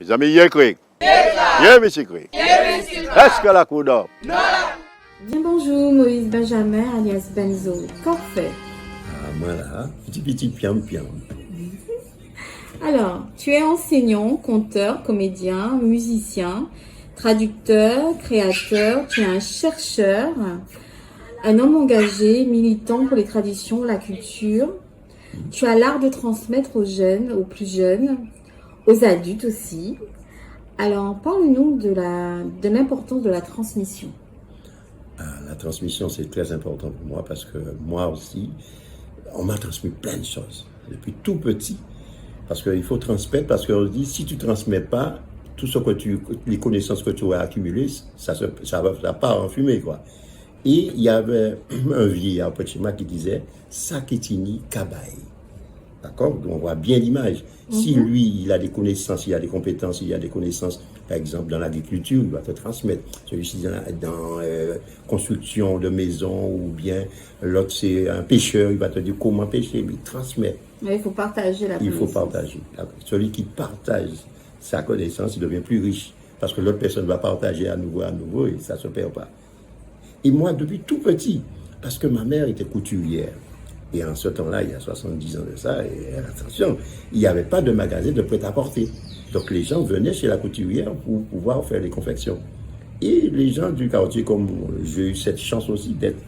Mes amis, yé Krieg. Yé Monsieur Krieg. Est-ce que la cour d'or? Bien bonjour, Moïse Benjamin, alias Benzo. Qu'en fait? Ah, moi là, petit piam. Alors, tu es enseignant, conteur, comédien, musicien, traducteur, créateur, tu es un chercheur, un homme engagé, militant pour les traditions, la culture. Tu as l'art de transmettre aux jeunes, aux plus jeunes, aux adultes aussi. Alors, parle-nous de l'importance de la transmission. La transmission, c'est très important pour moi parce que moi aussi, on m'a transmis plein de choses depuis tout petit. Parce qu'il faut transmettre, parce qu'on dit, si tu ne transmets pas, tout ce que les connaissances que tu as accumulées, ça part en fumée, quoi. Et il y avait un vieillard près de chez moi qui disait, Sakitini Kabaï. D'accord? Donc on voit bien l'image. Si lui, il a des connaissances, il a des compétences, il a des connaissances, par exemple, dans l'agriculture, il va te transmettre. Celui-ci dans construction de maison, ou bien l'autre, c'est un pêcheur, il va te dire comment pêcher, mais il transmet. Mais il faut partager la connaissance. Il faut partager. Celui qui partage sa connaissance, il devient plus riche. Parce que l'autre personne va partager à nouveau, et ça ne se perd pas. Et moi, depuis tout petit, parce que ma mère était couturière, et en ce temps-là, il y a 70 ans de ça, et attention, il n'y avait pas de magasin de prêt-à-porter. Donc les gens venaient chez la couturière pour pouvoir faire les confections. Et les gens du quartier, comme j'ai eu cette chance aussi d'être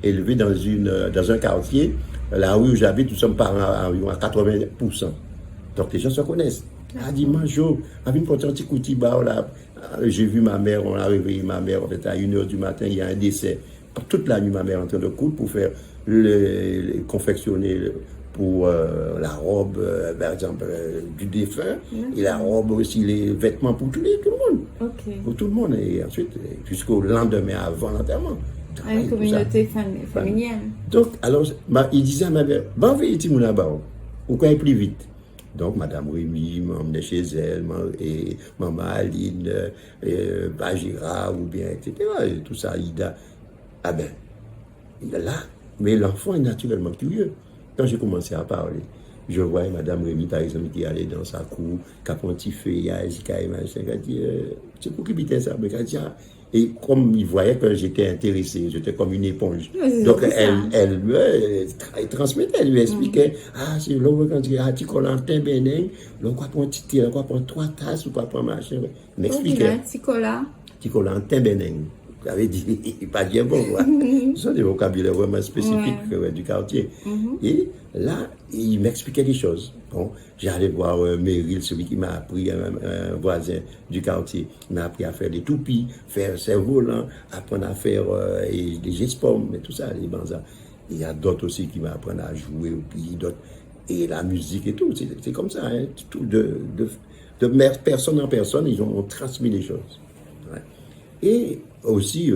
élevé dans un quartier, la rue où j'habite, nous sommes parents environ à 80%. Donc les gens se connaissent. Ah, dimanche, avec une petite coutiba, là, j'ai vu ma mère, on a réveillé ma mère, on était à 1h du matin, il y a un décès. Toute la nuit, ma mère est en train de coudre pour faire confectionner pour la robe, par exemple, du défunt, et la robe aussi, les vêtements pour tout le monde. Okay. Pour tout le monde, et ensuite, jusqu'au lendemain avant l'enterrement. À une communauté familiale. Donc, alors, il disait à ma mère, va veiller Timouna-Bao, ou quand il plus vite. Donc, Madame Rémy m'emmenait chez elle, et Maman Aline, Bajira, ou bien, etc. Et tout ça, Ida. Ah ben, là, mais l'enfant est naturellement curieux. Quand j'ai commencé à parler, je voyais Madame Rémy, par exemple, qui allait dans sa cour, qui a un petit feuillage, qui a dit, c'est pour qui bitait ça? Et comme il voyait que j'étais intéressé, j'étais comme une éponge. Donc elle transmettait, elle lui expliquait, c'est l'homme quand tu as Ticolantin Benin, l'on va prendre un petit thé, on va prendre 3 tasses, ou pas prendre machin. Il m'expliquait. Ticolantin Benin. J'avais dit, pas bien bon, quoi. Ce sont des vocabulaires vraiment spécifiques du quartier. Et là, il m'expliquait des choses. Bon, j'allais voir Meryl, celui qui m'a appris, un voisin du quartier. Il m'a appris à faire des toupies, faire cerf-volant, apprendre à faire des gestes-pommes, et tout ça, les banzas. Il y a d'autres aussi qui m'apprennent à jouer au pays, d'autres. Et la musique et tout, c'est comme ça, hein. Tout de personne en personne, ils ont transmis les choses. Ouais. Et aussi,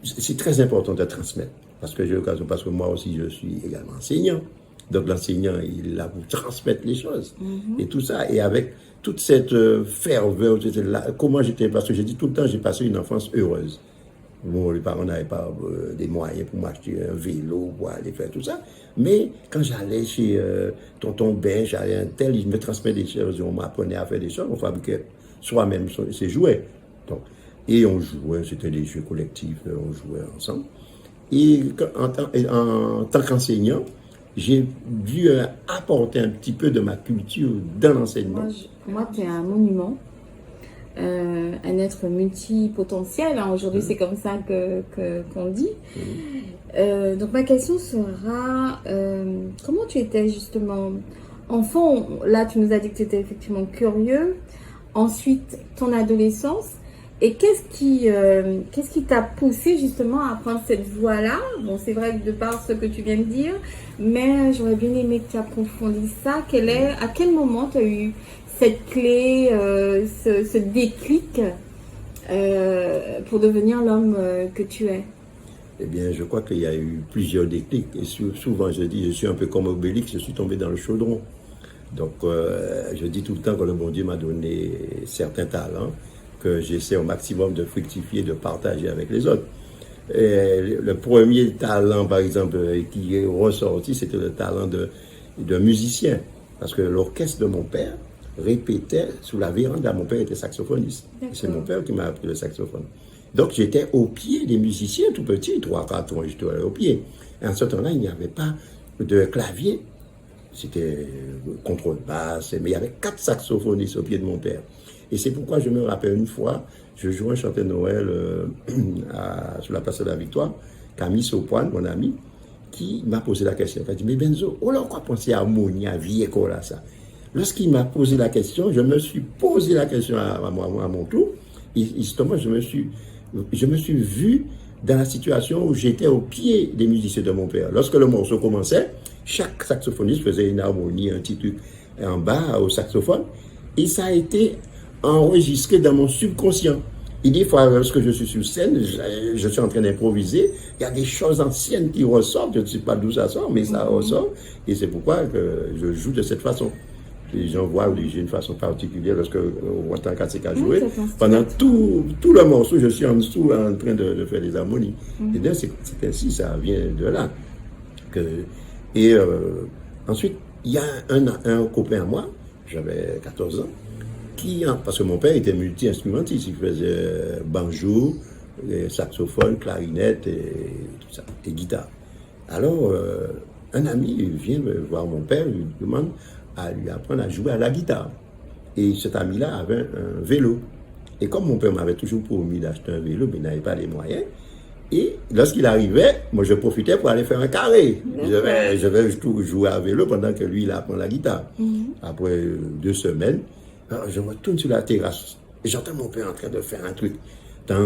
c'est très important de transmettre. Parce que moi aussi, je suis également enseignant. Donc l'enseignant, il est là pour transmettre les choses. Et tout ça. Et avec toute cette ferveur, comment j'étais, parce que j'ai dit tout le temps, j'ai passé une enfance heureuse. Bon, les parents n'avaient pas des moyens pour m'acheter un vélo, pour aller faire tout ça. Mais quand j'allais chez tonton Ben, j'allais un tel, il me transmettait des choses, on m'apprenait à faire des choses, on fabriquait soi-même ses jouets. Donc, et on jouait, c'était des jeux collectifs, on jouait ensemble. Et en tant qu'enseignant, j'ai dû apporter un petit peu de ma culture dans l'enseignement. Moi, tu es un monument, un être multipotentiel. Hein. Aujourd'hui, c'est comme ça qu'on dit. Donc, ma question sera, comment tu étais justement enfant? Là, tu nous as dit que tu étais effectivement curieux. Ensuite, ton adolescence. Et qu'est-ce qui t'a poussé justement à prendre cette voie-là? Bon, c'est vrai que de par ce que tu viens de dire, mais j'aurais bien aimé que tu approfondisses ça. À quel moment tu as eu cette clé, ce déclic pour devenir l'homme que tu es? Eh bien, je crois qu'il y a eu plusieurs déclics. Et souvent, je dis, je suis un peu comme Obélix, je suis tombé dans le chaudron. Donc, je dis tout le temps que le bon Dieu m'a donné certains talents que j'essaie au maximum de fructifier, de partager avec les autres. Et le premier talent, par exemple, qui est ressorti, c'était le talent de musicien. Parce que l'orchestre de mon père, répétaient sous la véranda. Mon père était saxophoniste. C'est mon père qui m'a appris le saxophone. Donc j'étais au pied des musiciens tout petit, 3-4 ans, j'étais au pied. Et en ce temps-là, il n'y avait pas de clavier. C'était contrebasse, mais il y avait 4 saxophonistes au pied de mon père. Et c'est pourquoi je me rappelle une fois, je jouais un chanteur de Noël sur la place de la Victoire, Camille Sopoine, mon ami, qui m'a posé la question. Il m'a dit, mais Benzo, on a quoi penser à harmonie, à vie école, à ça? Lorsqu'il m'a posé la question, je me suis posé la question à mon tour. Et justement, je me suis vu dans la situation où j'étais au pied des musiciens de mon père. Lorsque le morceau commençait, chaque saxophoniste faisait une harmonie, un petit truc en bas au saxophone. Et ça a été enregistré dans mon subconscient. Et des fois, lorsque je suis sur scène, je suis en train d'improviser, il y a des choses anciennes qui ressortent, je ne sais pas d'où ça sort, mais ça ressort. Et c'est pourquoi que je joue de cette façon. Les gens voient que j'ai une façon particulière lorsque on entend Katsika jouer. Pendant tout le morceau, je suis en dessous en train de faire des harmonies. Et donc, c'est ainsi, ça vient de là. Ensuite, il y a un copain à moi, j'avais 14 ans, parce que mon père était multi-instrumentiste, il faisait banjo, saxophone, clarinette et tout ça, et guitare. Alors, un ami vient me voir mon père, il lui demande à lui apprendre à jouer à la guitare. Et cet ami-là avait un vélo. Et comme mon père m'avait toujours promis d'acheter un vélo, mais il n'avait pas les moyens, et lorsqu'il arrivait, moi je profitais pour aller faire un carré. Je vais jouer à vélo pendant que lui il apprend la guitare. Après 2 semaines, alors je retourne sur la terrasse et j'entends mon père en train de faire un truc. Ça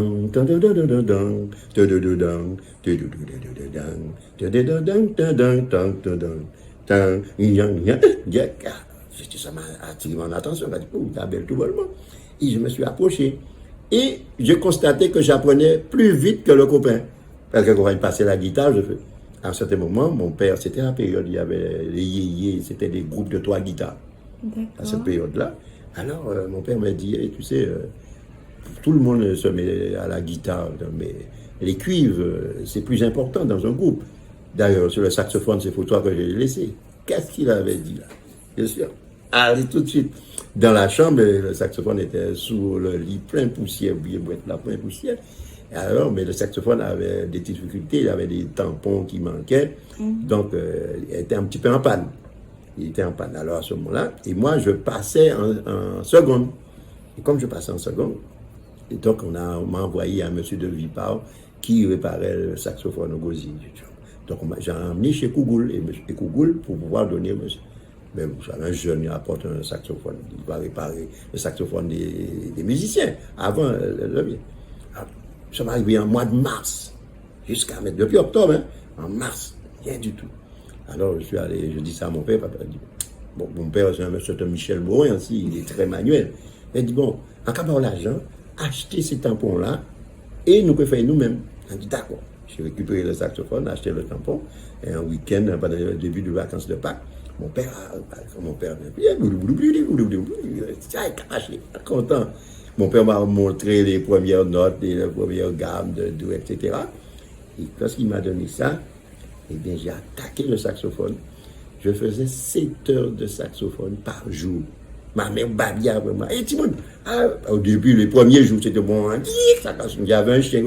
m'a attiré mon attention. Il m'a dit, oh, t'as belle tout bonnement. Et je me suis approché. Et j'ai constaté que j'apprenais plus vite que le copain. Parce que quand il passait la guitare, à un certain moment, mon père, c'était la période, il y avait les yéyés, c'était des groupes de 3 guitares. À cette période-là. Alors, mon père m'a dit, hey, tu sais, tout le monde se met à la guitare, mais les cuivres, c'est plus important dans un groupe. D'ailleurs, sur le saxophone, c'est pour toi que j'ai laissé. Qu'est-ce qu'il avait dit là? Bien sûr. Allez, tout de suite. Dans la chambre, le saxophone était sous le lit plein de poussière, plein de poussière. Alors, mais le saxophone avait des difficultés, il avait des tampons qui manquaient, donc il était un petit peu en panne. Il était en panne. Alors à ce moment-là, et moi je passais en seconde. Et comme je passais en seconde, et donc on m'a envoyé un monsieur de Vipar qui réparait le saxophone au gosier. Donc j'ai emmené chez Kougoul, et Kougoul pour pouvoir donner monsieur. Mais vous savez, un jeune, il apporte un saxophone, il va réparer le saxophone des musiciens avant le mien. Ça m'est arrivé en mois de mars, depuis octobre, hein, en mars, rien du tout. Alors je suis allé, je dis ça à mon père, papa dit, bon, mon père c'est un Michel Bourrin aussi, il est très manuel. Il dit, bon, en cas l'argent, achetez ces tampons-là et nous pouvons faire nous-mêmes. Il dit, d'accord. J'ai récupéré le saxophone, acheté le tampon, et un week-end, pendant le début de vacances de Pâques, mon père, content. Mon père m'a montré les premières notes, les premières gammes de do, etc. Et lorsqu'il m'a donné ça, eh bien, j'ai attaqué le saxophone. Je faisais 7 heures de saxophone par jour. Ma mère babia vraiment. Et Timon, au début, les premiers jours, c'était bon. J'avais un chien.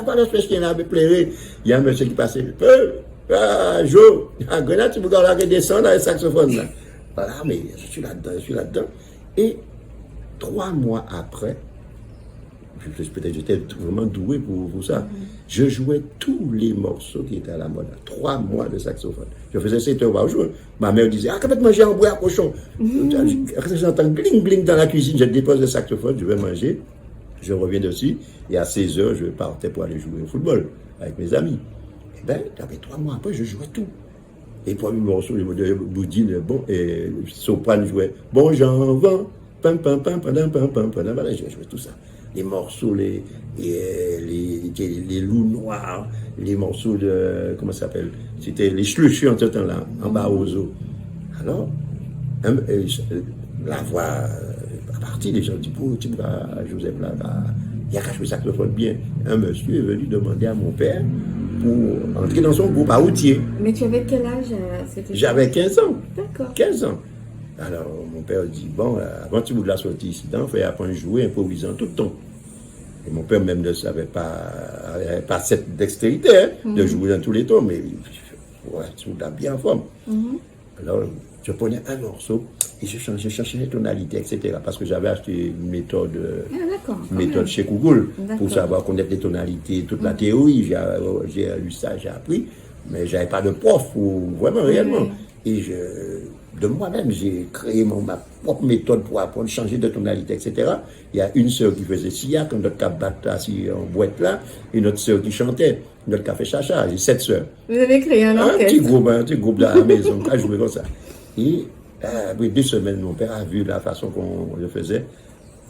Voilà, ce chien avait pleuré. Il y a un monsieur qui passait. Jo, à Grenade, tu me regardes là, descendre dans le saxophone. Là. Voilà, mais je suis là-dedans. Et 3 mois après, peut-être j'étais vraiment doué pour ça, je jouais tous les morceaux qui étaient à la mode. 3 mois de saxophone. Je faisais 7 heures par jour. Ma mère disait, quand tu manger en bois à cochon. J'entends gling gling dans la cuisine, je dépose le saxophone, je vais manger, je reviens dessus, et à 16 heures, je partais pour aller jouer au football avec mes amis. Et bien, 3 mois après, je jouais tout. Les premiers morceaux, les modèles Boudine, bon, et Soprano jouait, bon, j'en vends, pam, pam, pam, pam, pam, pam, pam, voilà, je jouais tout ça. Les morceaux, les loups noirs, les morceaux de, comment ça s'appelle, c'était les slushus en ce temps-là, en bas aux eaux. Alors, la voix, à partir des gens disent, oh, tu vas, Joseph, là, il y a qu'à jouer saxophone bien. Un monsieur est venu demander à mon père pour entrer dans son groupe à Outier. Mais tu avais quel âge? J'avais 15 ans. D'accord. 15 ans. Alors, mon père dit, bon, avant tu voulais la sortir ici, il faut apprendre à jouer improvisant tout le temps. Et mon père même ne savait pas, avait pas cette dextérité de jouer dans tous les tons, mais ouais, tu l'as bien en forme. Alors, je prenais un morceau et je cherchais les tonalités, etc. Parce que j'avais acheté une méthode, chez Google pour savoir connaître les tonalités, toute la théorie. J'ai lu ça, j'ai appris, mais j'avais pas de prof, vraiment, réellement. Et de moi-même, j'ai créé ma propre méthode pour apprendre, changer de tonalité, etc. Il y a une sœur qui faisait siak, une autre qui battait assis en boîte là, une autre sœur qui chantait, une autre qui a fait chacha. J'ai 7 sœurs. Vous avez créé un orchestre. Un petit groupe dans la maison, qui a joué comme ça. Et après 2 semaines, mon père a vu la façon qu'on le faisait.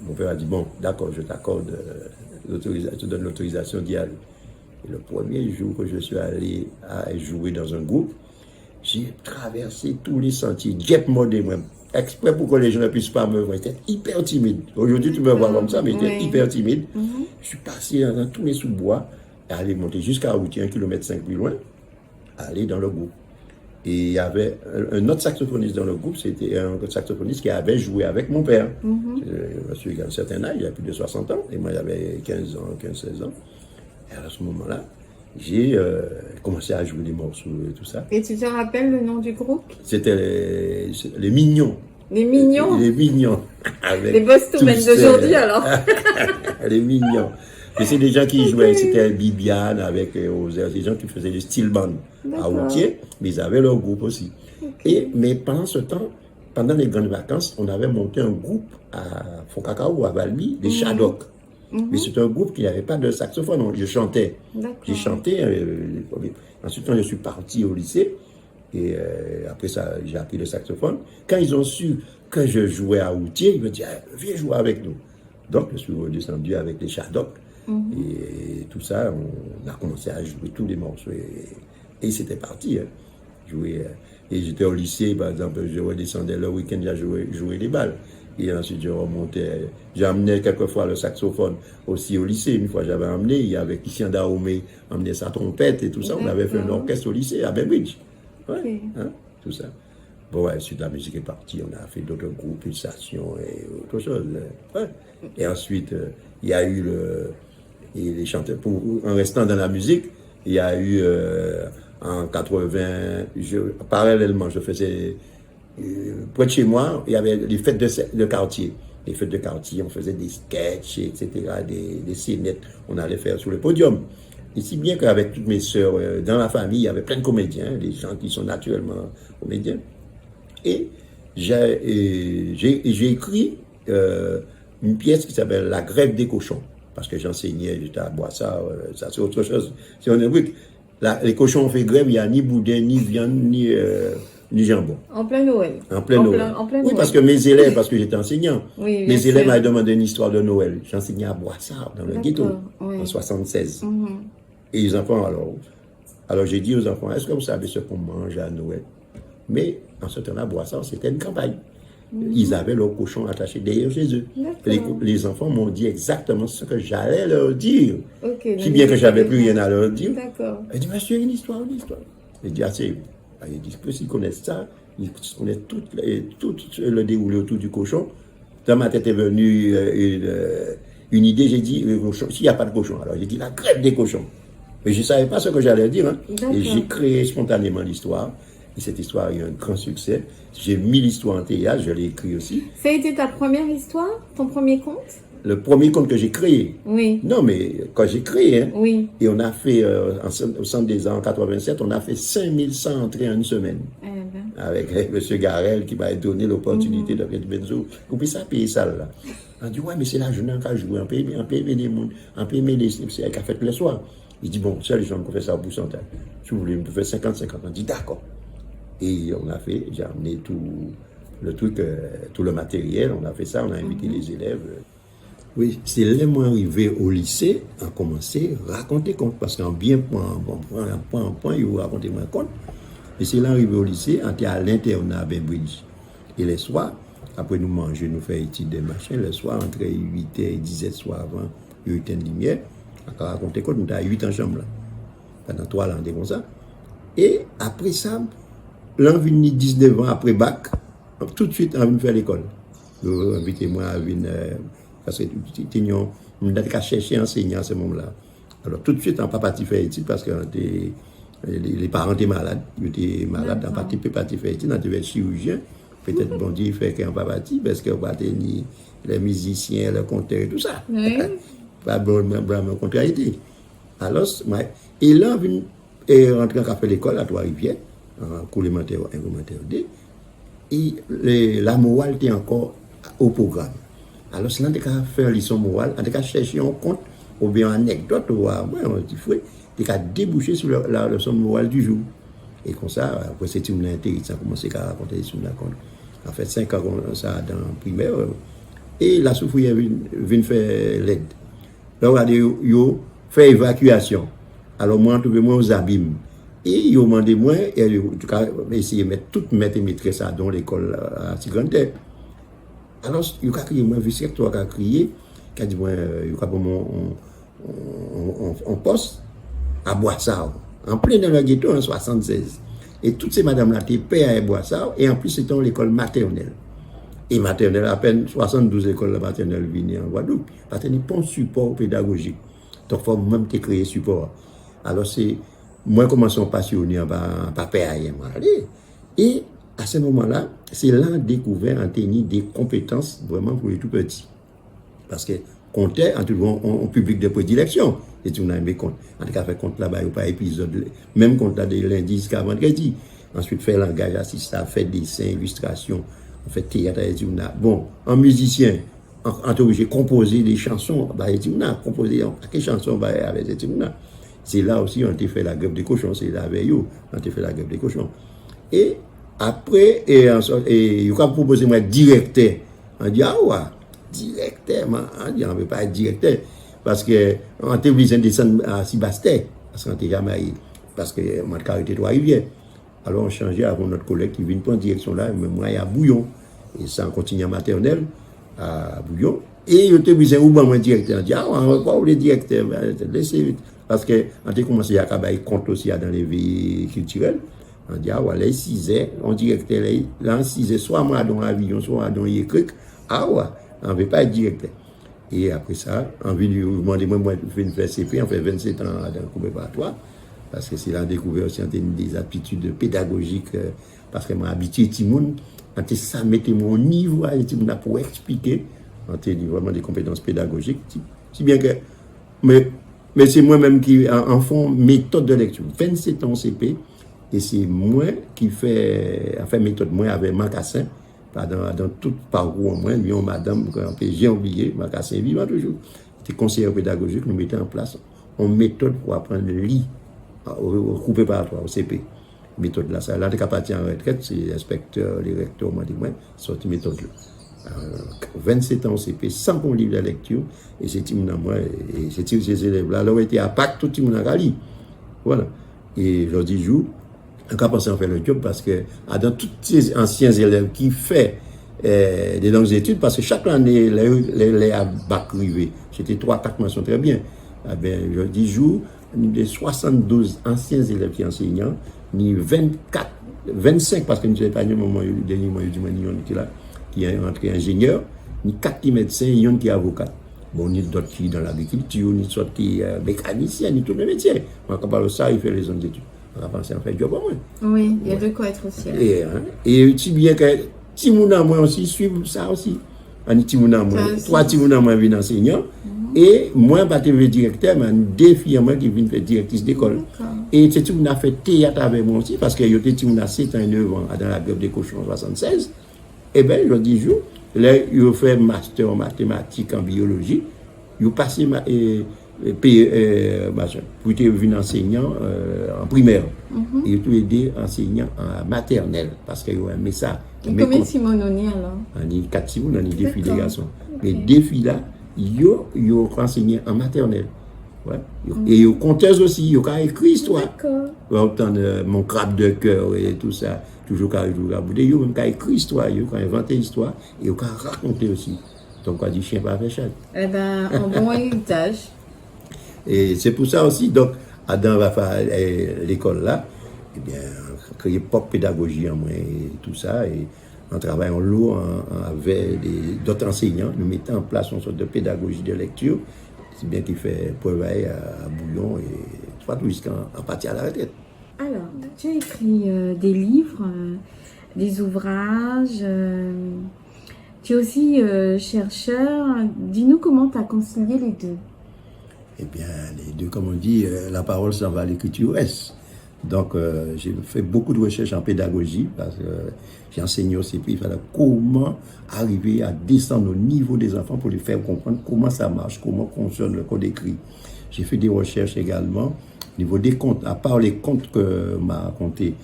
Mon père a dit, bon, d'accord, je t'accorde l'autorisation, je te donne l'autorisation d'y aller. Et le premier jour que je suis allé à jouer dans un groupe, j'ai traversé tous les sentiers, jet modé moi, exprès pour que les gens ne puissent pas me voir. J'étais hyper timide. Aujourd'hui, tu me vois comme ça, mais j'étais hyper timide. Je suis passé dans tous les sous-bois, aller monter jusqu'à Routier, 1,5 km plus loin, aller dans le groupe. Et il y avait un autre saxophoniste dans le groupe, c'était un saxophoniste qui avait joué avec mon père. Je suis à un certain âge, il a plus de 60 ans, et moi j'avais 15 ans, 15-16 ans. Et à ce moment-là, j'ai commencé à jouer des morceaux et tout ça. Et tu te rappelles le nom du groupe? C'était les Mignons. Les Mignons? Les Mignons. Les Bostomens d'aujourd'hui alors. Les Mignons. Et c'est des gens qui jouaient, c'était Bibiane avec des gens qui faisaient le steel band à Routier, mais ils avaient leur groupe aussi. Mais pendant ce temps, pendant les grandes vacances, on avait monté un groupe à Font-Cacao, à Valmy, les Shadok. Mais c'était un groupe qui n'avait pas de saxophone, donc je chantais. J'ai chanté. Ensuite, quand je suis parti au lycée, et après ça, j'ai appris le saxophone. Quand ils ont su que je jouais à Routier, ils me disent, viens jouer avec nous. Donc, je suis redescendu avec les Shadok. Et tout ça, on a commencé à jouer tous les morceaux. Et c'était parti. Jouer. Et j'étais au lycée, par exemple, je redescendais le week-end, j'ai joué les balles. Et ensuite, je remontais. J'ai amené quelquefois le saxophone aussi au lycée. Une fois, j'avais amené, il y avait Christian Dahomey, amené sa trompette et tout ça. On avait fait un orchestre au lycée, à Bainbridge. Tout ça. Bon, ensuite, la musique est partie. On a fait d'autres groupes, Pulsation et autre chose. Et ensuite, il y a eu les chanteurs. En restant dans la musique, il y a eu en 80, parallèlement, je faisais. Près de chez moi, il y avait les fêtes de quartier. Les fêtes de quartier, on faisait des sketchs, etc., des scénettes. On allait faire sur le podium. Et si bien qu'avec toutes mes sœurs, dans la famille, il y avait plein de comédiens, des gens qui sont naturellement comédiens. Et j'ai écrit une pièce qui s'appelle La grève des cochons. Parce que j'enseignais, j'étais à Boissard, ça c'est autre chose. C'est un truc. Les cochons ont fait grève, il n'y a ni boudin, ni viande, ni jambon. En plein Noël. En plein Noël. Oui, parce que mes élèves, parce que j'étais enseignant, mes élèves m'avaient demandé une histoire de Noël. J'enseignais à Boissard, dans le ghetto, en 76. Et les enfants, alors j'ai dit aux enfants, est-ce que vous savez ce qu'on mange à Noël? Mais en ce temps-là, Boissard, c'était une campagne. Ils avaient leurs cochons attachés derrière chez eux. Les enfants m'ont dit exactement ce que j'allais leur dire. Si bien que j'avais plus rien à leur dire. Ils dit, monsieur, une histoire. J'ai dit, assez. Ils disent que s'ils connaissent ça, ils connaissent tout le déroulé autour du cochon. Dans ma tête est venue une idée, j'ai dit, s'il n'y a pas de cochon, alors j'ai dit la grève des cochons. Mais je ne savais pas ce que j'allais dire. Et j'ai créé spontanément l'histoire. Et cette histoire a eu un grand succès. J'ai mis l'histoire en théâtre, je l'ai écrit aussi. Ça a été ta première histoire, ton premier conte? Le premier conte que j'ai créé. Oui. Non, mais quand j'ai créé, oui. Et on a fait, au centre des arts en 87, on a fait 5100 entrées en une semaine. Avec M. Garel qui m'a donné l'opportunité de faire du benzo. Vous pouvez ça payer ça là. On dit, ouais, mais c'est la journée qu'on a joué, on peut aimer les mondes, on peut aimer c'est qu'à fait le soir. Il dit, bon, c'est les gens qui font ça au pourcentage. Si vous voulez, on peut faire 50-50. On dit, d'accord. Et on a fait, j'ai amené tout le truc, tout le matériel, on a fait ça, on a invité les élèves. Oui, c'est là moi arrivé au lycée, on a commencé à raconter contes, parce qu'en bien point, il faut raconter mon conte. Et c'est là arrivé au lycée, on était à l'internat à Bainbridge. Et les soirs, après nous manger, nous faire études des machins, les soirs, entre 8h et 10h soir avant, 8h de lumière, on a raconté contes, nous étions à 8 en chambre là. Pendant 3 ans, comme ça. Et après ça, l'envie de 19 ans après bac, tout de suite, on vient faire l'école. Vous invitez-moi à venir, parce que on a cherché un enseignant à ce moment-là. Alors, tout de suite, on n'a pas parti faire études parce que les parents étaient malades. Ils étaient malades, on n'a pas parti faire études, on devait être chirurgien. Peut-être, bon Dieu, il fait qu'on n'a pas parti parce qu'on va tenir les musiciens, les conteurs et tout ça. Oui. Pas bon, contrariété. Alors, et là, on est rentré en café l'école à Trois-Rivières, en cours élémentaire 1, élémentaire 2. Et la morale était encore au programme. Alors, si on a fait une leçon morale, on a cherché un conte ou bien une anecdote, ou un petit fouet, on a débouché sur la leçon morale du jour. Et comme ça, après, c'était une intéressant, ça a commencé à raconter sur la conte. En fait, 5 ans, ça dans le primaire. Et la souffrière vient faire l'aide. Là, on a fait évacuation. Alors, moi, je trouve moi aux abîmes. Et ils ont demandé moi, et en tout cas, essayer de mettre toutes mes maîtresses dans l'école à Tigrante. Alors, il y a crié, moi, vu que toi, qui a crié, qui a dit, moi, il y a on poste à Boissard, en plein dans le ghetto en 76. Et toutes ces madames-là étaient payées à Boissard, et en plus, c'était l'école maternelle. Et maternelle, à peine 72 écoles maternelles venaient en Guadeloupe. Parce qu'il n'y a pas de support pédagogique. Donc, il faut même créer support. Alors, c'est, moi, commençons passionné par père. Et à ce moment-là, c'est là découvert en tenir des compétences vraiment pour les tout petits. Parce que compter en tout cas en public de prédilection. Et tu n'as pas compte. En tout cas, fait compte là-bas, pas épisode, même compte là de lundi jusqu'à vendredi. Ensuite, faire langage assistant, faire dessin, illustration, fait théâtre, et tu bon, en musicien, en j'ai composé des chansons, bah, et tu composé quelques chansons, bah, avec et tu c'est là aussi, on a fait la grève des cochons, c'est là avec eux, on a fait la grève des cochons. Et après, et il a proposé moi directeur. On dit, ah ouais, directeur, on dit, on ne veut pas être directeur. Parce que, on était obligé de descendre à Sibasté, parce qu'on était jamais, parce que mon carré était Trois-Rivières. Alors, on changeait avec notre collègue qui vient prendre direction là, mais moi, il y a Bouillon. Et ça, on continue en maternelle, à Bouillon. Et il était obligé de moi directeur. On dit, ah, on va pas où les directeurs, laissez vite. Parce qu'on a commencé à travailler compte aussi dans les vies culturelles. On dit, ah, ouais, les 6 heures, on directeur, là, 6 heures, soit moi dans l'avion, soit dans les criques. Ah, ouais, on ne veut pas être directeur. Et après ça, on vient lui demander, moi, je vais faire CP, on fait 27 ans dans le cours préparatoire. Parce que c'est là qu'on découvert aussi des aptitudes pédagogiques. Parce que moi, habitué, Timoun, quand ça mettait mon niveau, Timoun pour expliquer, on a vraiment des compétences pédagogiques. Si bien que, mais c'est moi-même qui en font méthode de lecture. 27 ans CP, et c'est moi qui fais méthode, moi avec Macassin, dans tout parcours, moi, lui, madame, j'ai oublié, Macassin vivant toujours. C'était conseiller pédagogique, nous mettons en place une méthode pour apprendre le lit au cours préparatoire, au CP. Méthode là, ça, là, tu es parti en retraite, c'est l'inspecteur, les recteurs, moi, dit, moi, sorti méthode là. 27 ans CP, sans qu'on livre la lecture, et c'est moi, et c'est ces élèves-là, alors ils étaient à Pâques, tout le monde a rallye. Voilà. Et je leur dis, on a pensé à faire le job parce que, dans tous ces anciens élèves qui font des longues études, parce que chaque année, les à bac privé, c'était 3-4 mentions très bien. Ah ben, je dis, des 72 anciens élèves qui enseignent, ni 25, parce que nous n'avons pas le moment, le dernier moment, qui est là, qui est entré ingénieur, ni 4 qui médecins, il y en a qui est avocat. Bon, ni d'autres qui dans l'agriculture, ni d'autres qui mécaniciens, ni tous les métiers. Quand on parle de ça, il fait les autres études. On va penser à faire job au moins. Oui, il y a de quoi être aussi. Et si bien que Timouna, moi aussi, suivre ça aussi. Timouna, moi, 3 Timouna, moi, viennent enseignant. Et moi, je ne suis pas directeur, mais deux filles moi qui viennent faire directrice d'école. Et c'est tout, on a fait théâtre avec moi aussi, parce que j'étais 7 ans et 9 ans dans la grève des cochons en 76. Et bien, je dis, là, je fais master en mathématiques, en biologie. Je passe pour devenir enseignant en primaire. Et je suis aidé enseignant en maternelle, parce que j'ai aimé ça. Et combien de Simon on est alors? On est 4 Simon, on est 2 filles, des garçons. Mais 2 filles là, ils ont enseigné en maternelle. Ouais. Et ils ont conteuse aussi, ils ont écrit histoire. Autant mon crabe de cœur et tout ça, toujours quand ils ont écrit histoire, ils ont inventé l'histoire, et ils ont raconté aussi. Donc on dit chien pas fait chat. Eh bien, un bon héritage. Et c'est pour ça aussi, donc, Adam va faire l'école là, eh bien, créer propre pédagogie en moi et tout ça, et en travaillant l'eau avec d'autres enseignants, nous mettons en place une sorte de pédagogie de lecture, si bien qu'il fait preuve à bouillon et soit tout jusqu'en partie à la retraite. Alors, tu as écrit des livres, des ouvrages, tu es aussi chercheur. Dis-nous comment tu as concilié les deux. Eh bien, les deux, comme on dit, la parole s'en va, l'écriture reste. Donc, j'ai fait beaucoup de recherches en pédagogie parce que j'ai enseigné aussi, puis il fallait comment arriver à descendre au niveau des enfants pour les faire comprendre comment ça marche, comment fonctionne le code écrit. J'ai fait des recherches également au niveau des contes, à part les contes que m'a raconté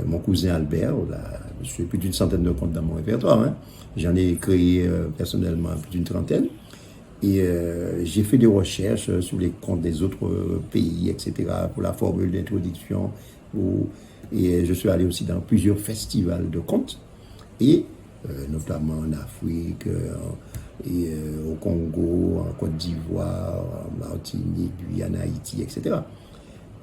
mon cousin Albert. Là, je fais plus d'une centaine de contes dans mon répertoire. Hein. J'en ai créé personnellement plus d'une trentaine. Et j'ai fait des recherches sur les contes des autres pays, etc., pour la formule d'introduction. Et je suis allé aussi dans plusieurs festivals de contes, et notamment en Afrique, et au Congo, en Côte d'Ivoire, en Martinique, Guyane, Haïti, etc.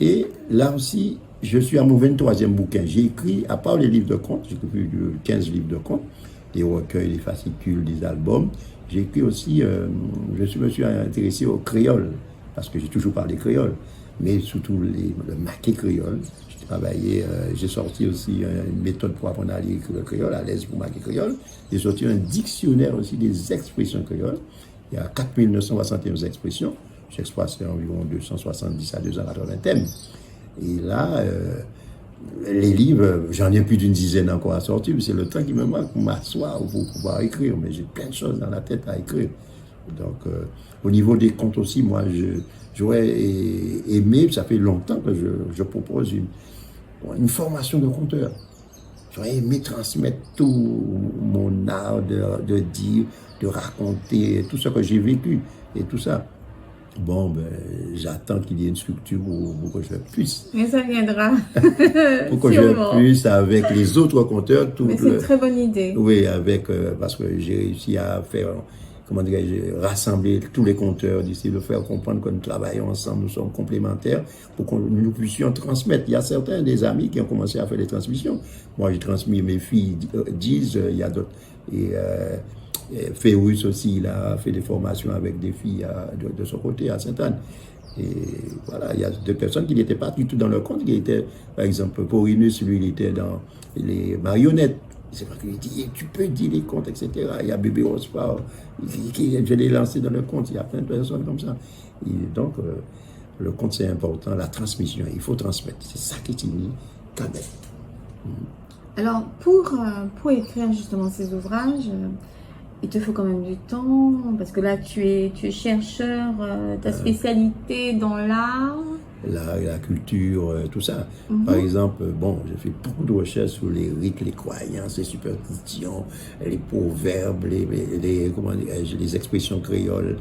Et là aussi, je suis à mon 23e bouquin. J'ai écrit, à part les livres de contes, j'ai écrit plus de 15 livres de contes, des recueils, des fascicules, des albums. J'ai écrit aussi, je me suis intéressé au créole, parce que j'ai toujours parlé créole, mais surtout le maquet créole. J'ai travaillé, j'ai sorti aussi une méthode pour apprendre à lire le créole, à l'aise pour maquet créole. J'ai sorti un dictionnaire aussi des expressions créoles. Il y a 4961 expressions. J'exploite environ 270 à 280 thèmes. Et là, les livres, j'en ai plus d'une dizaine encore à sortir, mais c'est le temps qui me manque pour m'asseoir, pour pouvoir écrire. Mais j'ai plein de choses dans la tête à écrire. Donc, au niveau des contes aussi, moi, j'aurais aimé, ça fait longtemps que je propose une formation de conteur. J'aurais aimé transmettre tout mon art de dire, de raconter, tout ce que j'ai vécu et tout ça. Bon, ben, j'attends qu'il y ait une structure pour que je puisse. Mais ça viendra. Pour que je puisse, avec les autres conteurs, tout. Mais c'est une très bonne idée. Oui, parce que j'ai réussi à faire, comment dirais-je, rassembler tous les conteurs d'ici, de faire comprendre que nous travaillons ensemble, nous sommes complémentaires, pour que nous puissions transmettre. Il y a certains des amis qui ont commencé à faire des transmissions. Moi, j'ai transmis, mes filles disent, il y a d'autres. Féus aussi, il a fait des formations avec des filles de son côté, à Sainte-Anne. Et voilà, il y a deux personnes qui n'étaient pas du tout dans le conte, qui étaient, par exemple, Paulinus, lui, il était dans les marionnettes. C'est pas qu'il dit, tu peux dire les contes, etc. Il y a Bébé Rospard, je l'ai lancé dans le conte, il y a plein de personnes comme ça. Et donc, le conte, c'est important, la transmission, il faut transmettre. C'est ça qui est mis quand même. Alors, pour écrire justement ces ouvrages, il te faut quand même du temps, parce que là, tu es chercheur, ta spécialité dans l'art. La culture, tout ça. Par exemple, bon, j'ai fait beaucoup de recherches sur les rites, les croyances, les superstitions, les proverbes, les expressions créoles,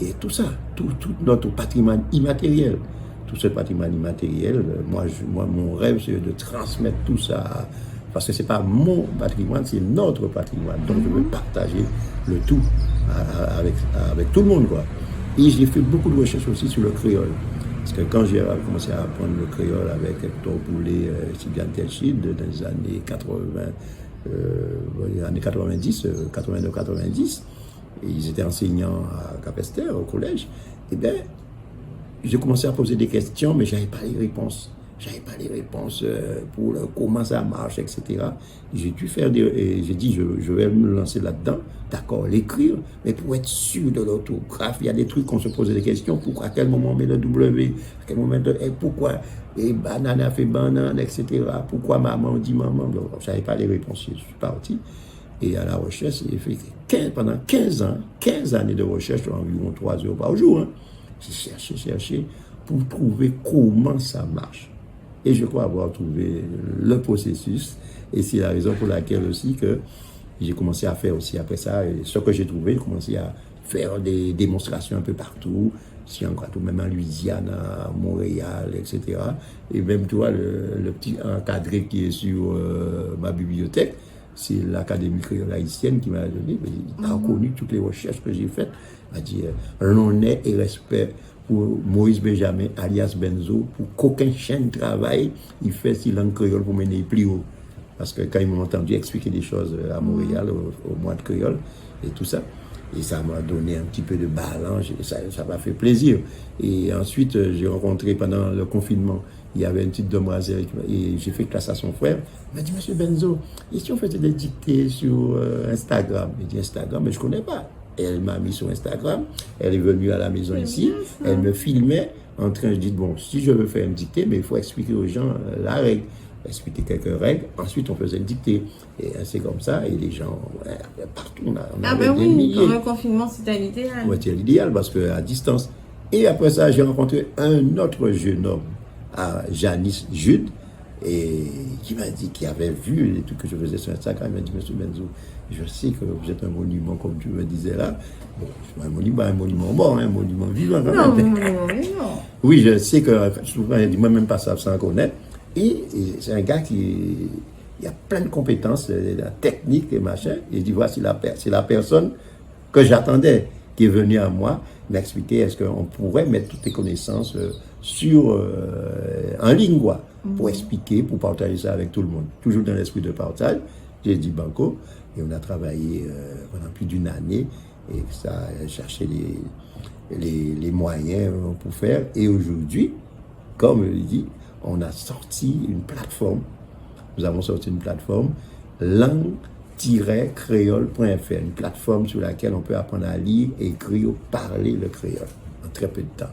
et tout ça, tout notre patrimoine immatériel. Tout ce patrimoine immatériel, moi mon rêve, c'est de transmettre tout ça. Parce que ce n'est pas mon patrimoine, c'est notre patrimoine. Donc, je veux partager le tout avec tout le monde, quoi. Et j'ai fait beaucoup de recherches aussi sur le créole. Parce que quand j'ai commencé à apprendre le créole avec Hector Poulet, Sylviane Telchid, dans les années 90, 89-90, et ils étaient enseignants à Capesterre, au collège, et bien, j'ai commencé à poser des questions, mais je n'avais pas les réponses. J'avais pas les réponses pour comment ça marche, etc. J'ai dû faire j'ai dit, je vais me lancer là-dedans, d'accord, l'écrire, mais pour être sûr de l'orthographe, il y a des trucs qu'on se pose des questions, pourquoi, à quel moment on met le W, à quel moment, pourquoi, et banane a fait banane, etc. Pourquoi maman dit maman, je n'avais pas les réponses, je suis parti. Et à la recherche, j'ai fait pendant 15 années de recherche, environ 3 heures par jour. Hein. J'ai cherché pour trouver comment ça marche. Et je crois avoir trouvé le processus. Et c'est la raison pour laquelle aussi que j'ai commencé à faire aussi après ça. Et ce que j'ai trouvé, j'ai commencé à faire des démonstrations un peu partout. Si encore tout, même en Louisiane, à Montréal, etc. Et même, tu vois, le petit encadré qui est sur ma bibliothèque, c'est l'Académie créole haïtienne qui m'a donné. Il a reconnu toutes les recherches que j'ai faites. Il m'a dit l'honneur et respect pour Moïse Benjamin, alias Benzo, pour qu'aucun chien de travail, il fait si langue créole pour mener plus haut. parce que quand ils m'ont entendu expliquer des choses à Montréal, au mois de créole et tout ça, et ça m'a donné un petit peu de balance, ça m'a fait plaisir. Et ensuite, j'ai rencontré pendant le confinement, il y avait une petite demoiselle et j'ai fait classe à son frère. Il m'a dit, Monsieur Benzo, et si on faisait des dictées sur Instagram? Il dit Instagram, mais je ne connais pas. Et elle m'a mis sur Instagram, elle est venue à la maison ici, elle me filmait en train de dire, bon, si je veux faire une dictée, mais il faut expliquer aux gens la règle. Expliquer quelques règles, ensuite on faisait une dictée. Et c'est comme ça, et les gens, ouais, partout, on avait des milliers. Pendant le confinement, c'était l'idéal. Ouais, c'était l'idéal, parce qu'à distance. Et après ça, j'ai rencontré un autre jeune homme, à Janice Jude, et qui m'a dit, qui avait vu les trucs que je faisais sur Instagram, il m'a dit, Monsieur Benzo, je sais que vous êtes un monument, comme tu me disais là. Bon, un monument mort, un monument vivant quand même. Non. Oui, je sais que, souvent, il dit, moi-même pas ça sans connaître. Et c'est un gars qui a plein de compétences, la technique et machin. Et je dis, voici c'est la personne que j'attendais, qui est venue à moi m'expliquer est-ce qu'on pourrait mettre toutes les connaissances en ligne, quoi, pour expliquer, pour partager ça avec tout le monde. Toujours dans l'esprit de partage. J'ai dit banco, et on a travaillé pendant plus d'une année, et ça a cherché les moyens pour faire. Et aujourd'hui, comme je dit, on a sorti une plateforme. Nous avons sorti une plateforme langue-créole.fr, une plateforme sur laquelle on peut apprendre à lire, écrire ou parler le créole en très peu de temps.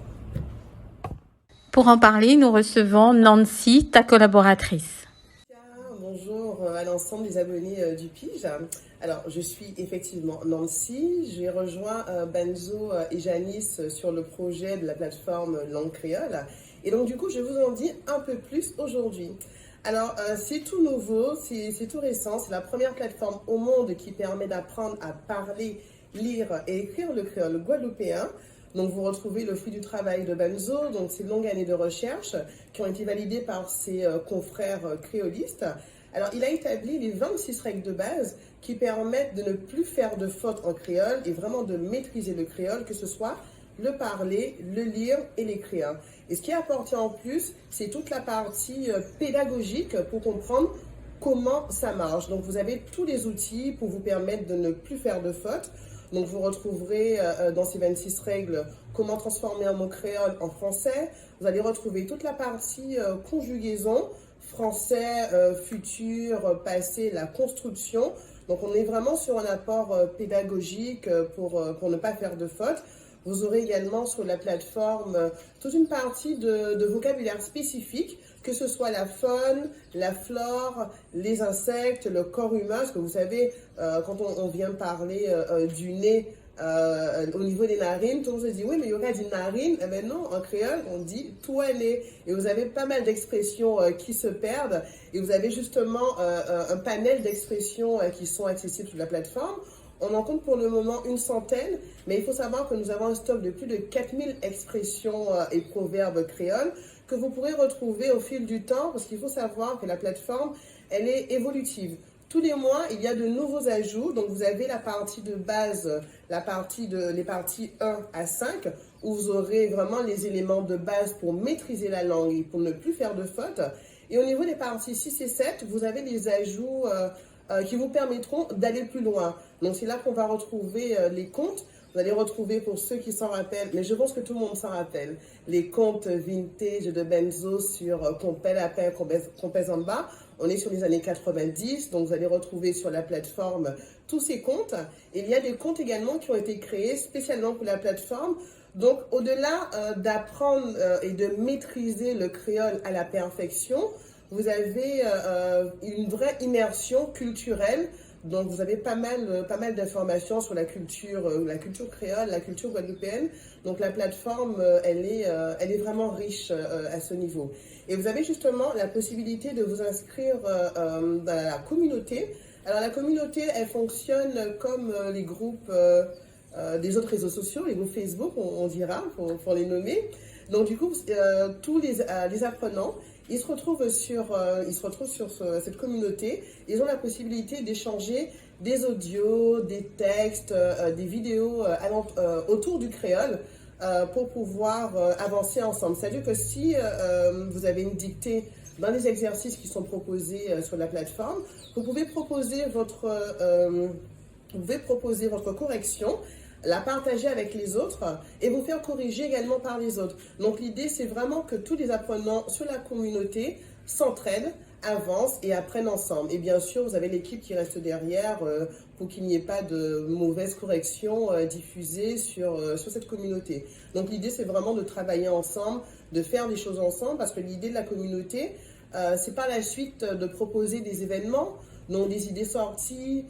Pour en parler, nous recevons Nancy, ta collaboratrice. Bonjour à l'ensemble des abonnés du Pige. Alors, je suis effectivement Nancy. J'ai rejoint Benzo et Janice sur le projet de la plateforme Langue Créole. Et donc, du coup, je vous en dis un peu plus aujourd'hui. Alors, c'est tout nouveau, c'est tout récent. C'est la première plateforme au monde qui permet d'apprendre à parler, lire et écrire le créole guadeloupéen. Donc, vous retrouvez le fruit du travail de Benzo, donc ces longues années de recherche qui ont été validées par ses confrères créolistes. Alors, il a établi les 26 règles de base qui permettent de ne plus faire de fautes en créole et vraiment de maîtriser le créole, que ce soit le parler, le lire et l'écrire. Et ce qui est apporté en plus, c'est toute la partie pédagogique pour comprendre comment ça marche. Donc, vous avez tous les outils pour vous permettre de ne plus faire de fautes. Donc, vous retrouverez dans ces 26 règles comment transformer un mot créole en français. Vous allez retrouver toute la partie conjugaison, français, futur, passé, la construction. Donc, on est vraiment sur un apport pédagogique pour ne pas faire de fautes. Vous aurez également sur la plateforme toute une partie de vocabulaire spécifique, que ce soit la faune, la flore, les insectes, le corps humain. Parce que vous savez, quand on vient parler du nez au niveau des narines, tout le monde se dit oui, mais il y aurait des narines. Eh bien non, en créole, on dit toi nez. Et vous avez pas mal d'expressions qui se perdent. Et vous avez justement un panel d'expressions qui sont accessibles sur la plateforme. On en compte pour le moment une centaine, mais il faut savoir que nous avons un stock de plus de 4000 expressions et proverbes créoles que vous pourrez retrouver au fil du temps, parce qu'il faut savoir que la plateforme, elle est évolutive. Tous les mois, il y a de nouveaux ajouts. Donc, vous avez la partie de base, les parties 1 à 5, où vous aurez vraiment les éléments de base pour maîtriser la langue et pour ne plus faire de fautes. Et au niveau des parties 6 et 7, vous avez les ajouts qui vous permettront d'aller plus loin. Donc, c'est là qu'on va retrouver les contes. Vous allez retrouver, pour ceux qui s'en rappellent, mais je pense que tout le monde s'en rappelle, les contes vintage de Benzo sur Compel Appel, Compel en bas. On est sur les années 90, donc vous allez retrouver sur la plateforme tous ces contes. Et il y a des contes également qui ont été créés spécialement pour la plateforme. Donc, au-delà d'apprendre et de maîtriser le créole à la perfection, vous avez une vraie immersion culturelle. Donc, vous avez pas mal d'informations sur la culture créole, la culture guadeloupéenne. Donc, la plateforme, elle est vraiment riche à ce niveau. Et vous avez justement la possibilité de vous inscrire dans la communauté. Alors, la communauté, elle fonctionne comme les groupes des autres réseaux sociaux, les groupes Facebook, on dira, pour les nommer. Donc, du coup, tous les apprenants, ils se retrouvent sur cette communauté. Ils ont la possibilité d'échanger des audios, des textes, des vidéos autour du créole pour pouvoir avancer ensemble. C'est-à-dire que si vous avez une dictée dans les exercices qui sont proposés sur la plateforme, vous pouvez proposer votre correction, la partager avec les autres et vous faire corriger également par les autres. Donc l'idée, c'est vraiment que tous les apprenants sur la communauté s'entraident, avancent et apprennent ensemble. Et bien sûr, vous avez l'équipe qui reste derrière pour qu'il n'y ait pas de mauvaises corrections diffusées sur cette communauté. Donc l'idée, c'est vraiment de travailler ensemble, de faire des choses ensemble, parce que l'idée de la communauté, c'est par la suite de proposer des événements, donc des idées sorties,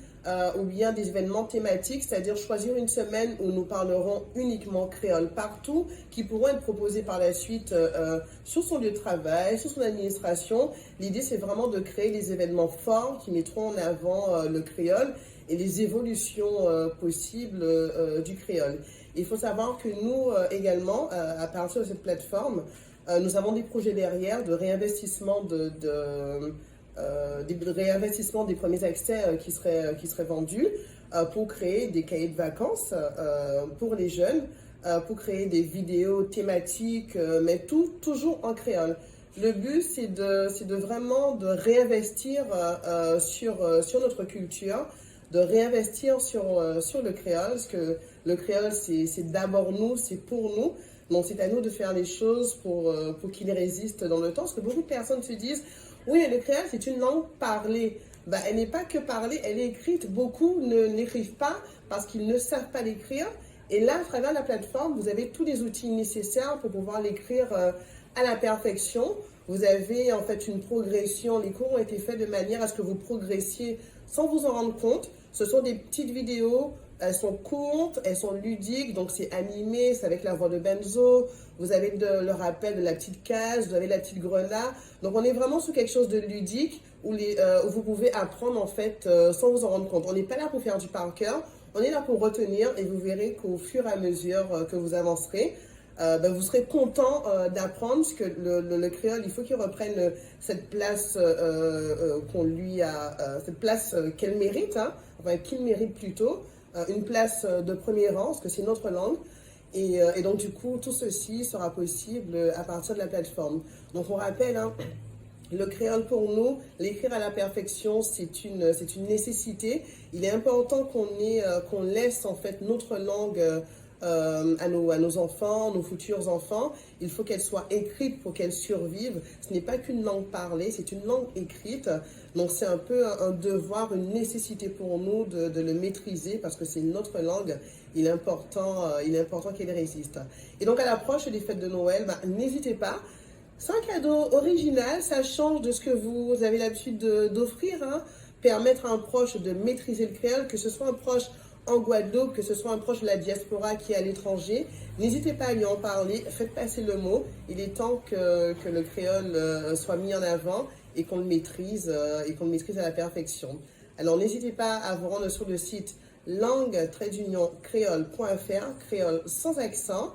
ou bien des événements thématiques, c'est-à-dire choisir une semaine où nous parlerons uniquement créole partout, qui pourront être proposés par la suite sur son lieu de travail, sur son administration. L'idée, c'est vraiment de créer des événements forts qui mettront en avant le créole et les évolutions possibles du créole. Il faut savoir que nous également, à partir de cette plateforme, nous avons des projets derrière de réinvestissement des premiers accès qui seraient vendus pour créer des cahiers de vacances pour les jeunes, pour créer des vidéos thématiques, mais toujours en créole. Le but, c'est de vraiment de réinvestir sur notre culture, de réinvestir sur le créole, parce que le créole, c'est d'abord nous, c'est pour nous. Donc, c'est à nous de faire les choses pour qu'il résiste dans le temps, parce que beaucoup de personnes se disent « Oui, le créole, c'est une langue parlée. » Elle n'est pas que parlée, elle est écrite. Beaucoup ne l'écrivent pas parce qu'ils ne savent pas l'écrire. Et là, à travers la plateforme, vous avez tous les outils nécessaires pour pouvoir l'écrire à la perfection. Vous avez en fait une progression. Les cours ont été faits de manière à ce que vous progressiez sans vous en rendre compte. Ce sont des petites vidéos. Elles sont courtes, elles sont ludiques, donc c'est animé, c'est avec la voix de Benzo. Vous avez le rappel de la petite case, vous avez la petite grenade. Donc on est vraiment sur quelque chose de ludique où vous pouvez apprendre en fait sans vous en rendre compte. On n'est pas là pour faire du par cœur, on est là pour retenir et vous verrez qu'au fur et à mesure que vous avancerez, vous serez content d'apprendre, parce que le créole, il faut qu'il reprenne cette place cette place qu'elle mérite, enfin qu'il mérite plutôt. Une place de premier rang, parce que c'est notre langue. Et donc, du coup, tout ceci sera possible à partir de la plateforme. Donc, on rappelle, le créole pour nous, l'écrire à la perfection, c'est une nécessité. Il est important qu'on laisse en fait notre langue à nos enfants, nos futurs enfants. Il faut qu'elle soit écrite pour qu'elle survive. Ce n'est pas qu'une langue parlée, c'est une langue écrite. Donc c'est un peu un devoir, une nécessité pour nous de le maîtriser, parce que c'est notre langue. Il est important qu'elle résiste. Et donc à l'approche des fêtes de Noël, n'hésitez pas. C'est un cadeau original, ça change de ce que vous avez l'habitude d'offrir. Permettre à un proche de maîtriser le créole, que ce soit un proche en Guadeloupe, que ce soit un proche de la diaspora qui est à l'étranger, n'hésitez pas à lui en parler, faites passer le mot. Il est temps que le créole soit mis en avant et qu'on le maîtrise à la perfection. Alors n'hésitez pas à vous rendre sur le site langue-créole.fr, créole sans accent.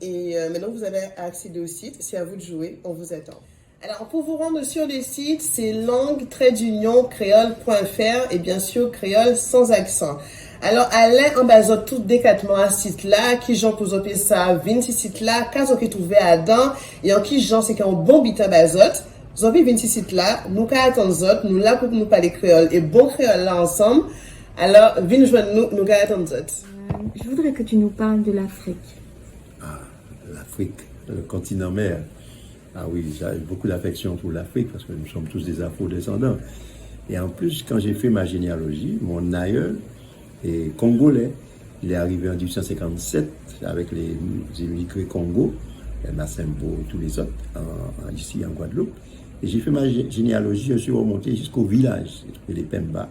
Et maintenant que vous avez accédé au site, c'est à vous de jouer, on vous attend. Alors, pour vous rendre sur les sites, c'est langue-créole.fr et bien sûr, créole sans accent. Alors, allez en bas tout décatement à ce site-là, qui j'en pose ça, 26 sites-là, cas qui est trouvé à dedans, et en qui j'en c'est qu'un bon bit à bazote. Vous avez 26 sites-là, nous qu'à attendre nous là pour nous parler créole et bon créole là ensemble. Alors, venez joindre nous qu'à attendre. Je voudrais que tu nous parles de l'Afrique. Ah, l'Afrique, le continent mère. Ah oui, j'ai beaucoup d'affection pour l'Afrique parce que nous sommes tous des afro-descendants. Et en plus, quand j'ai fait ma généalogie, mon aïeul est congolais. Il est arrivé en 1857 avec les immigrés Congo, Massembo et tous les autres, ici en Guadeloupe. Et j'ai fait ma généalogie, je suis remonté jusqu'au village. J'ai trouvé les Pemba,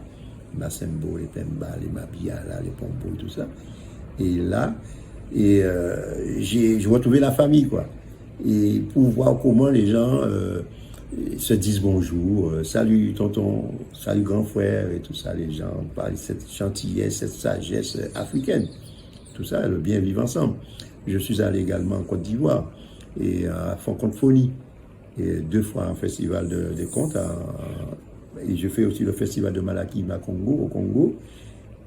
Massembo, les Pemba, les Mabiala, les Pombo et tout ça. Et là, j'ai retrouvé la famille, quoi. Et pour voir comment les gens se disent bonjour, salut tonton, salut grand frère et tout ça, les gens parlent de cette gentillesse, cette sagesse africaine, tout ça, le bien vivre ensemble. Je suis allé également en Côte d'Ivoire et à Francophone, et 2 fois un festival de contes, et je fais aussi le festival de Malakima Congo, au Congo,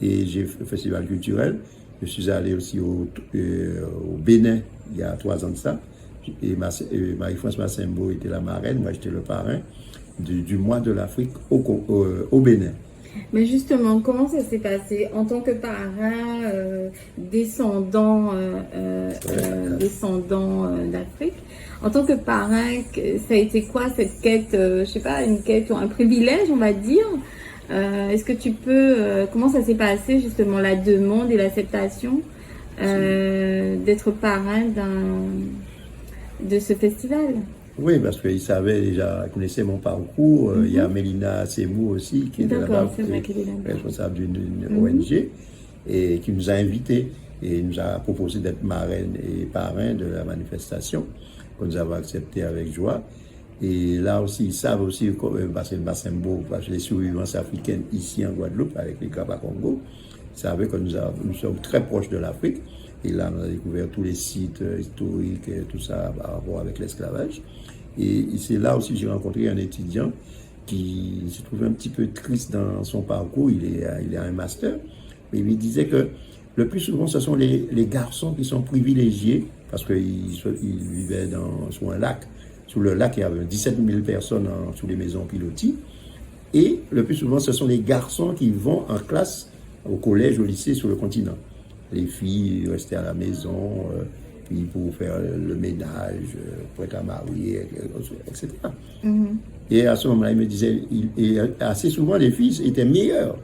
et j'ai fait le festival culturel. Je suis allé aussi au Bénin il y a 3 ans de ça. et Marie-France Massembo était la marraine, moi j'étais le parrain du mois de l'Afrique au Bénin. Mais justement, comment ça s'est passé en tant que parrain descendant d'Afrique? En tant que parrain, ça a été quoi cette quête, je sais pas, une quête ou un privilège, on va dire? Est-ce que tu peux, comment ça s'est passé justement la demande et l'acceptation d'être parrain de ce festival? Oui, parce qu'ils savaient déjà, ils connaissaient mon parcours. Il y a Mélina Semou aussi, qui était là-bas, responsable d'une ONG, et qui nous a invités et nous a proposé d'être marraine et parrain de la manifestation, que nous avons accepté avec joie. Et là aussi, ils savent aussi, parce que Massembo, parce que les survivances africaines ici en Guadeloupe, avec les Kaba Congo, ils savaient que nous sommes très proches de l'Afrique. Et là, on a découvert tous les sites historiques et tout ça par rapport avec l'esclavage. Et c'est là aussi que j'ai rencontré un étudiant qui se trouvait un petit peu triste dans son parcours. Il a un master. Mais il me disait que le plus souvent, ce sont les garçons qui sont privilégiés parce qu'ils vivaient sur un lac. Sous le lac, il y avait 17 000 personnes sous les maisons pilotis. Et le plus souvent, ce sont les garçons qui vont en classe, au collège, au lycée, sur le continent. Les filles restaient à la maison, puis pour faire le ménage, pour être marier, etc. Et à ce moment-là, il me disait, et assez souvent, les filles étaient meilleures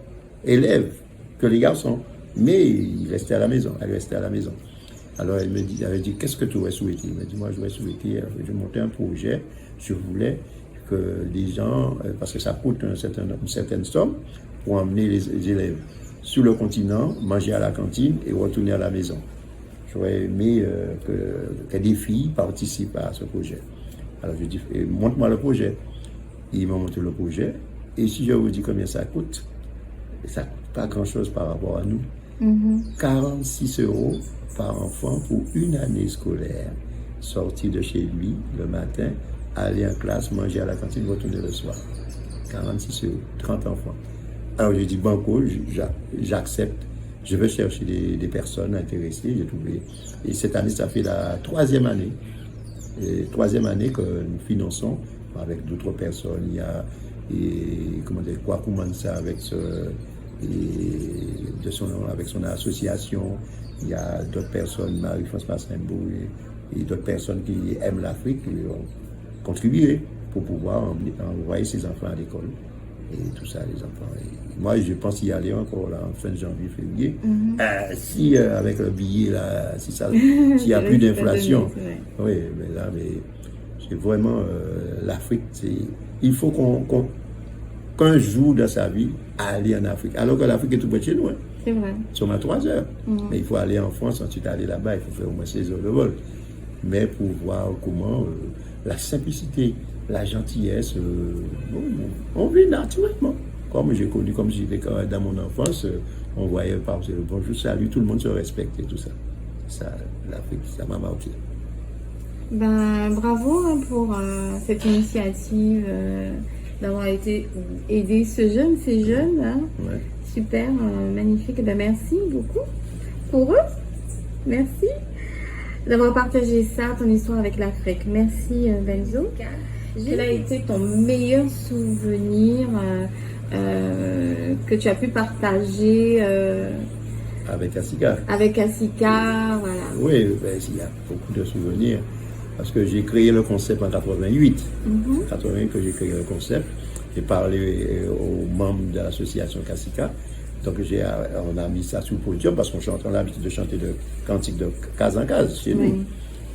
élèves que les garçons, mais ils restaient à la maison, elles restaient à la maison. Alors elle avait dit, qu'est-ce que tu aurais souhaité? Il m'a dit, moi, j'aurais souhaité, je montais un projet, je voulais que les gens, parce que ça coûte une certaine somme, pour emmener les élèves sur le continent, manger à la cantine et retourner à la maison. J'aurais aimé que des filles participent à ce projet. Alors je dis, montre-moi le projet. Ils m'ont montré le projet. Et si je vous dis combien ça coûte ne coûte pas grand-chose par rapport à nous. 46 € par enfant pour une année scolaire. Sortir de chez lui le matin, aller en classe, manger à la cantine, retourner le soir. 46 €, 30 enfants. Alors j'ai dit, banco, j'accepte. Je vais chercher des personnes intéressées. J'ai trouvé. Et cette année, ça fait la troisième année. Et troisième année que nous finançons avec d'autres personnes. Il y a, Kwaku Mansa avec son association. Il y a d'autres personnes, Marie-France Massembo et d'autres personnes qui aiment l'Afrique, qui ont contribué pour pouvoir envoyer ses enfants à l'école. Et tout ça, les enfants. Et moi, je pense y aller encore là, en fin de janvier, février. Si avec le billet, là, s'il n'y a plus d'inflation. Oui, mais là, c'est vraiment l'Afrique. Il faut qu'un jour dans sa vie, aller en Afrique. Alors que l'Afrique est tout près de chez nous. Hein. C'est vrai. Seulement 3 heures. Mais il faut aller en France, ensuite aller là-bas, il faut faire au moins 16 heures de vol. Mais pour voir comment la simplicité, la gentillesse, on vit naturellement. Comme j'ai connu, comme j'étais dans mon enfance, on voyait par le bonjour, salut, tout le monde se respecte et tout ça. Ça, l'Afrique, ça m'a marqué. Ben, bravo pour cette initiative d'avoir aidé ces jeunes. Hein. Ouais. Super, magnifique. Ben, merci beaucoup pour eux. Merci d'avoir partagé ça, ton histoire avec l'Afrique. Merci Benzo. Quel a été ton meilleur souvenir que tu as pu partager avec Asika? Avec Asika, voilà. Oui, ben, il y a beaucoup de souvenirs. Parce que j'ai créé le concept en 88. En 88 que j'ai créé le concept. J'ai parlé aux membres de l'association Kassika. Donc on a mis ça sous le podium parce qu'on a l'habitude de chanter de cantiques de case en case chez nous.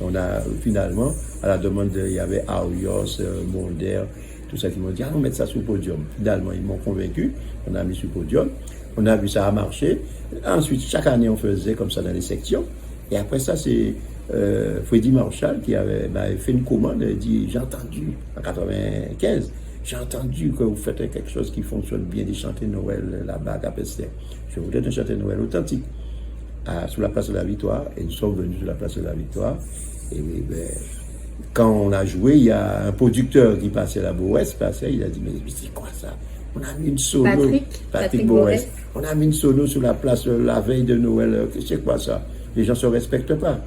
On a finalement, à la demande, il y avait Arios, Monder, tout ça qui m'ont dit, on met ça sous le podium. Finalement, ils m'ont convaincu, on a mis sur le podium, on a vu ça a marché. Ensuite, chaque année, on faisait comme ça dans les sections. Et après ça, c'est Freddy Marshall qui m'avait fait une commande, il dit, j'ai entendu, en 95, j'ai entendu que vous faites quelque chose qui fonctionne bien, des chanteurs Noël là-bas à Capester. Je voudrais un chanteur Noël authentique sur la place de la Victoire, et nous sommes venus sur la place de la Victoire. Et ben, quand on a joué, il y a un producteur qui passait à la Bourresse, il a dit, mais c'est quoi ça? On a mis une sono, Patrick Bourresse, on a mis une sono sur la place la veille de Noël, c'est quoi ça? Les gens ne se respectent pas.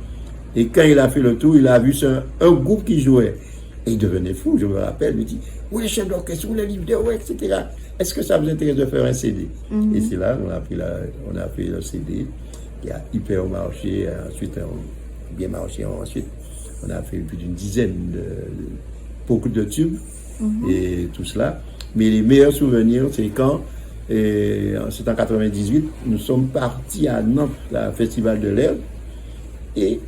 Et quand il a fait le tour, il a vu un groupe qui jouait. Et il devenait fou, je me rappelle. Il me dit, où est le chef d'orchestre, où est le livre de ouais, etc. Est-ce que ça vous intéresse de faire un CD? Et c'est là qu'on a fait le CD, qui a hyper marché. Ensuite, bien marché. Ensuite, on a fait plus d'une dizaine beaucoup de tubes et tout cela. Mais les meilleurs souvenirs, c'est quand, c'est en 98, nous sommes partis à Nantes, le Festival de l'Air. Et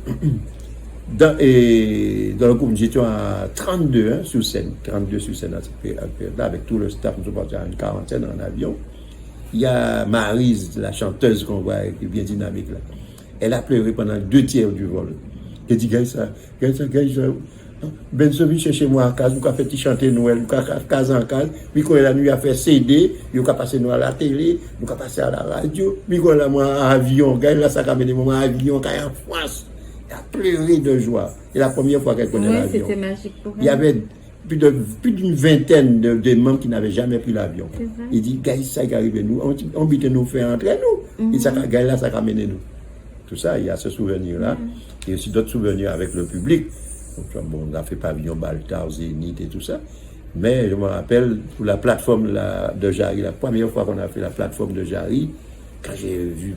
dans le groupe, nous étions à 32 sur scène à cette période-là, avec tout le staff, nous sommes partis à une quarantaine en avion. Il y a Maryse, la chanteuse qu'on voit, qui est bien dynamique là. Elle a pleuré pendant 2 tiers du vol. Elle dit, Gaïsa, Benzo vient chercher moi à casa, nous avons fait chanter Noël, nous avons fait casa en casa, puis quand la nuit a fait CD, nous avons passé nous à la télé, nous avons passé à la radio, puis quand la moi à avion, là ça a amené moi à avion, quand en France, elle a pleuré de joie. C'est la première fois qu'elle connaît l'avion. C'était magique pour elle. Il y avait plus d'une vingtaine de membres qui n'avaient jamais pris l'avion. Il dit, Gaïsa, ça qui arrive nous, on vite nous faire entrer nous, et ça là ça a amené nous. Tout ça, il y a ce souvenir-là, et aussi d'autres souvenirs avec le public. Bon, on a fait pavillon Baltar, Zénith et tout ça. Mais je me rappelle, pour la plateforme de Jarry, la première fois qu'on a fait la plateforme de Jarry, quand j'ai vu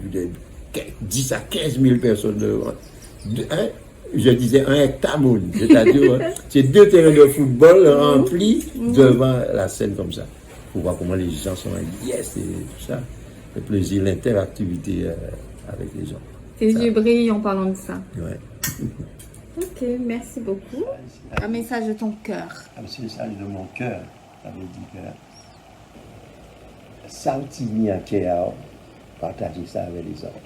10 à 15 000 personnes je disais 1 hectare, c'est-à-dire c'est 2 terrains de football remplis devant la scène comme ça. Pour voir comment les gens sont yes et tout ça. Le plaisir, l'interactivité avec les gens. Tes yeux brillent en parlant de ça. Ouais. Ok, merci beaucoup. Un message de ton cœur. Un message de mon cœur. Ça veut dire que sentir à cœur, partager ça avec les autres.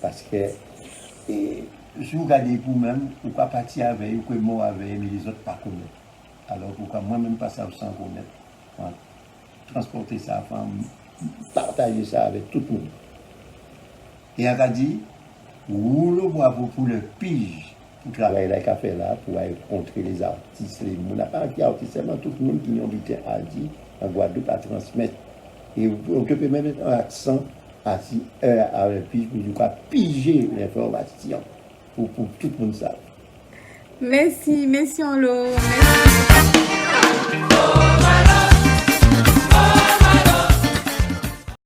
Parce que si vous regardez vous-même, vous ne pouvez pas partir avec, vous pouvez mourir avec, mais les autres pas connaître. Alors pourquoi moi-même passer sans connaître, transporter ça, partager ça avec tout le monde. Et elle a dit, vous le bravo pour le pige. Pour travailler là, qu'a fait là, pour aller rencontrer les artistes, les gens. On n'a pas un artiste, seulement tout le monde qui a invité à dire, en Guadeloupe, à transmettre. Et on peut même mettre un accent assis à la pige pour nous piger l'information pour tout le monde sache. Merci Anlo. Merci.